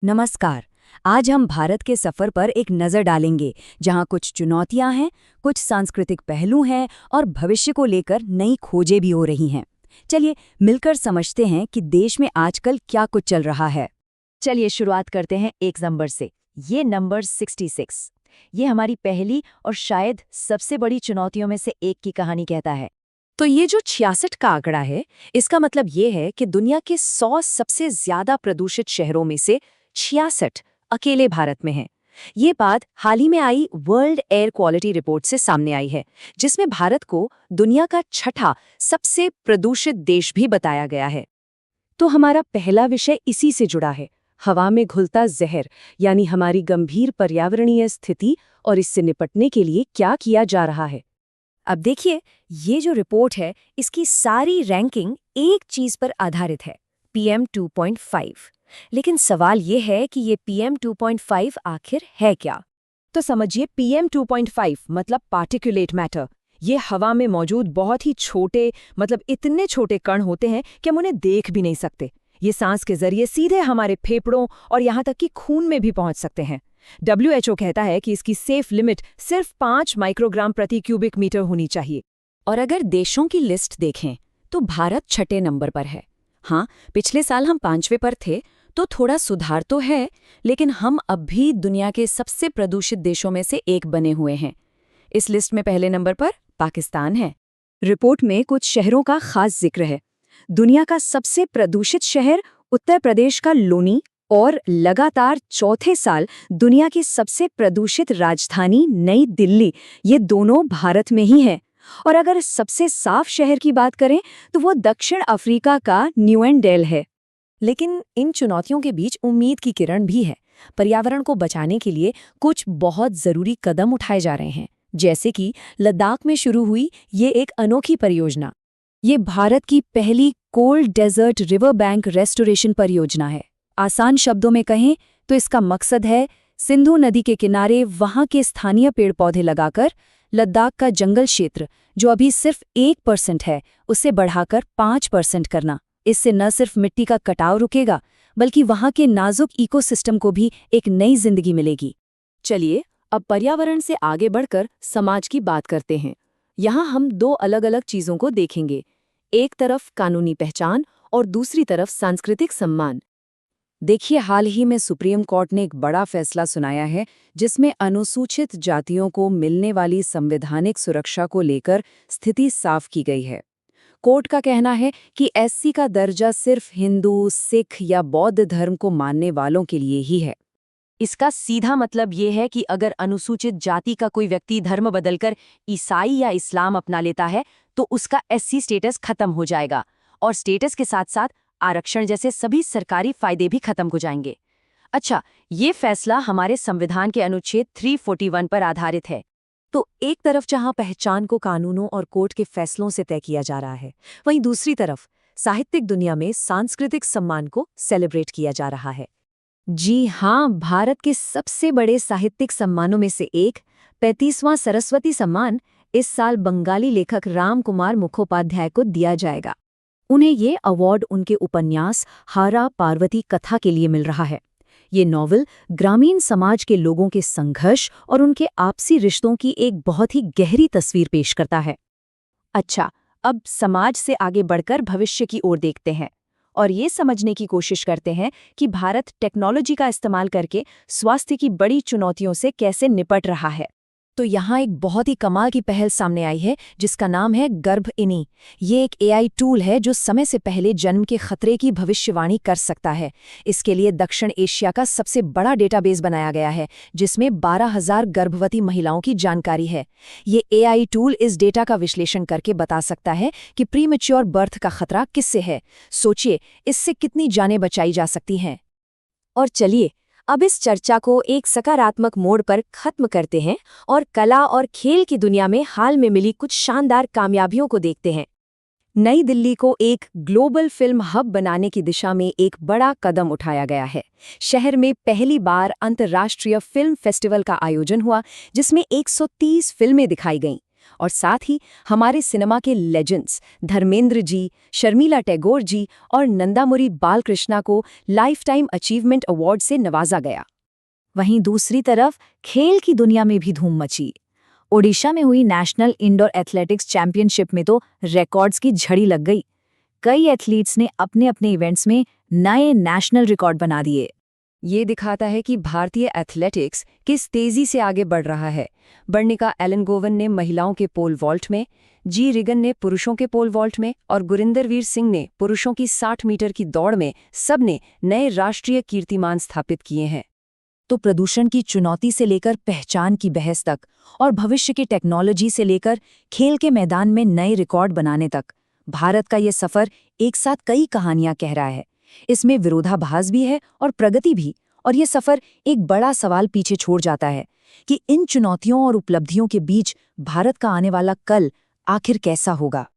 नमस्कार। आज हम भारत के सफर पर एक नज़र डालेंगे, जहां कुछ चुनौतियां हैं, कुछ सांस्कृतिक पहलू हैं और भविष्य को लेकर नई खोजें भी हो रही हैं। चलिए मिलकर समझते हैं कि देश में आजकल क्या कुछ चल रहा है। चलिए शुरुआत करते हैं एक नंबर से। ये नंबर 66। ये हमारी पहली और शायद सबसे बड़ी चुनौतियों में से एक की कहानी कहता है। तो ये जो 66 का आंकड़ा है, इसका मतलब ये है कि दुनिया के 100 सबसे ज्यादा प्रदूषित शहरों में से 66 अकेले भारत में हैं। ये बात हाल ही में आई वर्ल्ड एयर क्वालिटी रिपोर्ट से सामने आई है, जिसमें भारत को दुनिया का छठा सबसे प्रदूषित देश भी बताया गया है। तो हमारा पहला विषय इसी से जुड़ा है, हवा में घुलता जहर, यानी हमारी गंभीर पर्यावरणीय स्थिति और इससे निपटने के लिए क्या किया जा रहा है। अब देखिए, ये जो रिपोर्ट है, इसकी सारी रैंकिंग एक चीज पर आधारित है, PM 2.5। लेकिन सवाल ये है कि ये PM 2.5 आखिर है क्या? तो समझिए, PM 2.5 मतलब पार्टिकुलेट मैटर। ये हवा में मौजूद बहुत ही छोटे, मतलब इतने छोटे कण होते हैं कि हम उन्हें देख भी नहीं सकते। ये सांस के जरिए सीधे हमारे फेफड़ों और यहाँ तक कि खून में भी पहुंच सकते हैं। WHO कहता है कि इसकी सेफ लिमिट सिर्फ 5 माइक्रोग्राम प्रति क्यूबिक मीटर होनी चाहिए। और अगर देशों की लिस्ट देखें तो भारत छठे नंबर पर है। हाँ, पिछले साल हम 5वें पर थे, तो थोड़ा सुधार तो है, लेकिन हम अब भी दुनिया के सबसे प्रदूषित देशों में से एक बने हुए हैं। इस लिस्ट में पहले नंबर पर पाकिस्तान है। रिपोर्ट में कुछ शहरों का खास जिक्र है। दुनिया का सबसे प्रदूषित शहर उत्तर प्रदेश का लोनी और लगातार चौथे साल दुनिया की सबसे प्रदूषित राजधानी नई दिल्ली, ये दोनों भारत में ही है। और अगर सबसे साफ शहर की बात करें तो वो दक्षिण अफ्रीका का न्यूएंडेल है। लेकिन इन चुनौतियों के बीच उम्मीद की किरण भी है। पर्यावरण को बचाने के लिए कुछ बहुत जरूरी कदम उठाए जा रहे हैं, जैसे कि लद्दाख में शुरू हुई ये एक अनोखी परियोजना। ये भारत की पहली cold desert river bank restoration परियोजना है। आसान शब्दों में कहें तो इसका मकसद है सिंधु नदी के किनारे वहां के स्थानीय पेड़ पौधे लगाकर लद्दाख का जंगल क्षेत्र, जो अभी सिर्फ 1% है, उसे बढ़ाकर 5% करना। इससे न सिर्फ मिट्टी का कटाव रुकेगा, बल्कि वहां के नाजुक इकोसिस्टम को भी एक नई जिंदगी मिलेगी। चलिए अब पर्यावरण से आगे बढ़कर समाज की बात करते हैं। यहाँ हम दो अलग अलग चीजों को देखेंगे, एक तरफ कानूनी पहचान और दूसरी तरफ सांस्कृतिक सम्मान। देखिए, हाल ही में सुप्रीम कोर्ट ने एक बड़ा फैसला सुनाया है, जिसमें अनुसूचित जातियों को मिलने वाली संवैधानिक सुरक्षा को लेकर स्थिति साफ की गई है। कोर्ट का कहना है कि SC का दर्जा सिर्फ हिंदू, सिख या बौद्ध धर्म को मानने वालों के लिए ही है। इसका सीधा मतलब ये है कि अगर अनुसूचित जाति का कोई व्यक्ति धर्म बदलकर ईसाई या इस्लाम अपना लेता है, तो उसका SC स्टेटस खत्म हो जाएगा और स्टेटस के साथ साथ आरक्षण जैसे सभी सरकारी फायदे भी खत्म हो जाएंगे। अच्छा, ये फैसला हमारे संविधान के अनुच्छेद 341 पर आधारित है। तो एक तरफ जहां पहचान को कानूनों और कोर्ट के फैसलों से तय किया जा रहा है, वहीं दूसरी तरफ साहित्यिक दुनिया में सांस्कृतिक सम्मान को सेलिब्रेट किया जा रहा है। जी हाँ, भारत के सबसे बड़े साहित्यिक सम्मानों में से एक 35वां सरस्वती सम्मान इस साल बंगाली लेखक राम कुमार मुखोपाध्याय को दिया जाएगा। उन्हें ये अवार्ड उनके उपन्यास हारा पार्वती कथा के लिए मिल रहा है। ये नॉवल ग्रामीण समाज के लोगों के संघर्ष और उनके आपसी रिश्तों की एक बहुत ही गहरी तस्वीर पेश करता है। अच्छा, अब समाज से आगे बढ़कर भविष्य की ओर देखते हैं और ये समझने की कोशिश करते हैं कि भारत टेक्नोलॉजी का इस्तेमाल करके स्वास्थ्य की बड़ी चुनौतियों से कैसे निपट रहा है। तो यहाँ एक बहुत ही कमाल की पहल सामने आई है, जिसका नाम है गर्भइनी। ये एक AI टूल है जो समय से पहले जन्म के खतरे की भविष्यवाणी कर सकता है। इसके लिए दक्षिण एशिया का सबसे बड़ा डेटाबेस बनाया गया है, जिसमें 12,000 गर्भवती महिलाओं की जानकारी है। ये AI टूल इस डेटा का विश्लेषण करके बता सकता है कि प्रीमैच्योर बर्थ का खतरा किससे है। सोचिए, इससे कितनी जानें बचाई जा सकती हैं। और चलिए अब इस चर्चा को एक सकारात्मक मोड़ पर खत्म करते हैं और कला और खेल की दुनिया में हाल में मिली कुछ शानदार कामयाबियों को देखते हैं। नई दिल्ली को एक ग्लोबल फिल्म हब बनाने की दिशा में एक बड़ा कदम उठाया गया है। शहर में पहली बार अंतर्राष्ट्रीय फिल्म फेस्टिवल का आयोजन हुआ, जिसमें 130 फिल्में दिखाई गईं और साथ ही हमारे सिनेमा के लेजेंड्स धर्मेंद्र जी, शर्मिला टैगोर जी और नंदामुरी बालकृष्णा को लाइफ टाइम अचीवमेंट अवार्ड से नवाजा गया। वहीं दूसरी तरफ खेल की दुनिया में भी धूम मची। ओडिशा में हुई नेशनल इंडोर एथलेटिक्स चैंपियनशिप में तो रिकॉर्ड्स की झड़ी लग गई। कई एथलीट्स ने अपने अपने इवेंट्स में नए नेशनल रिकॉर्ड बना दिए। ये दिखाता है कि भारतीय एथलेटिक्स किस तेजी से आगे बढ़ रहा है। बर्निका एलन ने महिलाओं के पोल वॉल्ट में, जी रिगन ने पुरुषों के पोल वॉल्ट में और गुरिंदरवीर सिंह ने पुरुषों की 60 मीटर की दौड़ में सबने नए राष्ट्रीय कीर्तिमान स्थापित किए हैं। तो प्रदूषण की चुनौती से लेकर पहचान की बहस तक और भविष्य की टेक्नोलॉजी से लेकर खेल के मैदान में नए रिकॉर्ड बनाने तक, भारत का ये सफर एक साथ कई कहानियां कह रहा है। इसमें विरोधाभास भी है और प्रगति भी, और ये सफर एक बड़ा सवाल पीछे छोड़ जाता है कि इन चुनौतियों और उपलब्धियों के बीच भारत का आने वाला कल आखिर कैसा होगा।